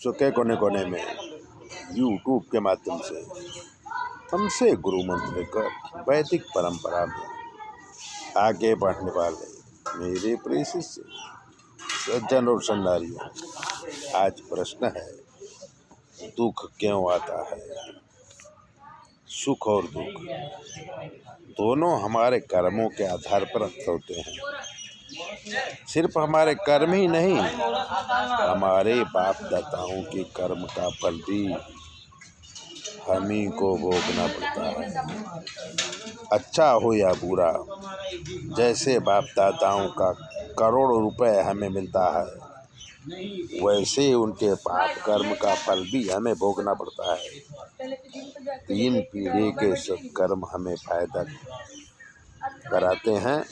विश्व के कोने कोने में यूट्यूब के माध्यम से हमसे गुरु मंत्र लेकर वैदिक परंपरा में आगे बढ़ने वाले मेरे प्रिय शिष्य सज्जन और संन्यासियों, आज प्रश्न है, दुख क्यों आता है? सुख और दुख दोनों हमारे कर्मों के आधार पर होते हैं। सिर्फ हमारे कर्म ही नहीं, हमारे बाप दादाओं के कर्म का फल भी हम ही को भोगना पड़ता है, अच्छा हो या बुरा। जैसे बाप दादाओं का करोड़ों रुपए हमें मिलता है, वैसे उनके पाप कर्म का फल भी हमें भोगना पड़ता है। 3 पीढ़ी के सत्कर्म हमें फायदा कराते हैं,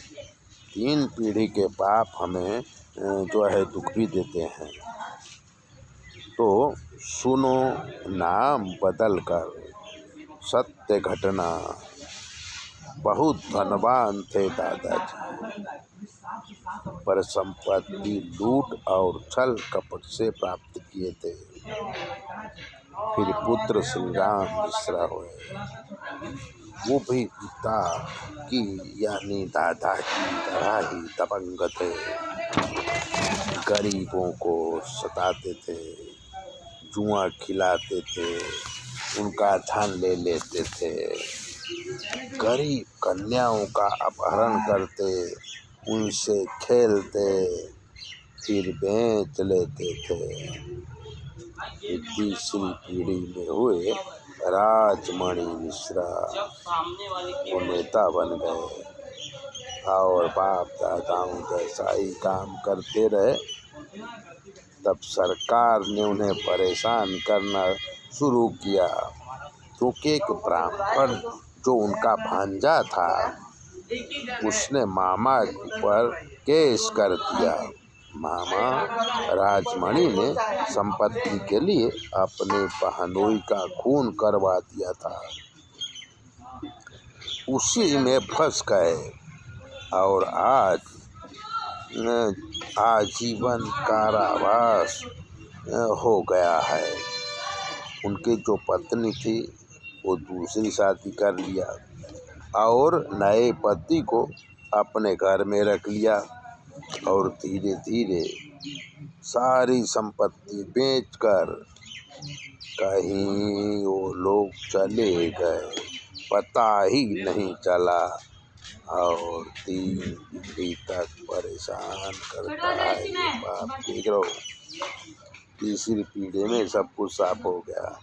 3 पीढ़ी के पाप हमें जो है दुख भी देते हैं। तो सुनो नाम बदल कर सत्य घटना, बहुत धनवान थे दादाजी, पर संपत्ति लूट और छल कपट से प्राप्त किए थे। फिर पुत्र श्री राम मिश्रा हुए, वो भी पिता की यानी दादा की तरह ही दबंग थे, गरीबों को सताते थे, जुआ खिलाते थे, उनका धन ले लेते थे, गरीब कन्याओं का अपहरण करते, उनसे खेलते, फिर बेच लेते थे। तीसरी पीढ़ी में हुए राजमणि मिश्रा, वो नेता बन गए और बाप दादाओं जैसा ही काम करते रहे। तब सरकार ने उन्हें परेशान करना शुरू किया, क्योंकि एक ब्राह्मण जो उनका भांजा था, उसने मामा पर केस कर दिया। मामा राजमणि ने संपत्ति के लिए अपने बहनोई का खून करवा दिया था, उसी में फंस गए और आज आजीवन कारावास हो गया है। उनकी जो पत्नी थी वो दूसरी शादी कर लिया और नए पति को अपने घर में रख लिया और धीरे धीरे सारी संपत्ति बेचकर कहीं वो लोग चले गए, पता ही नहीं चला और 3 पीढ़ी तक परेशान करता है ये बाप के ग्रोह। तीसरी पीढ़ी में सब कुछ साफ हो गया।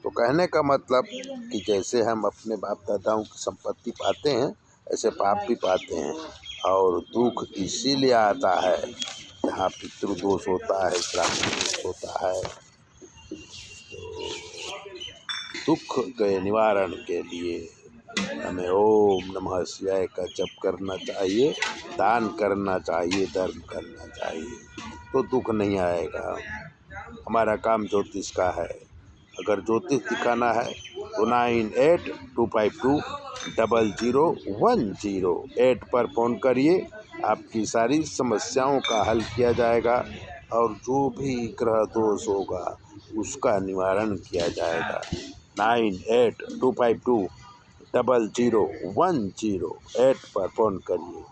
तो कहने का मतलब कि जैसे हम अपने बाप दादाओं की संपत्ति पाते हैं, ऐसे पाप भी पाते हैं। और दुख इसीलिए आता है जहाँ पितृदोष होता है, श्राप दोष होता है। तो दुख के निवारण के लिए हमें ओम नमः शिवाय का जप करना चाहिए, दान करना चाहिए, धर्म करना चाहिए, तो दुख नहीं आएगा। हमारा काम ज्योतिष का है, अगर ज्योतिष दिखाना है तो 9825200108 पर फ़ोन करिए, आपकी सारी समस्याओं का हल किया जाएगा और जो भी ग्रह दोष होगा उसका निवारण किया जाएगा। 9825200108 पर फ़ोन करिए।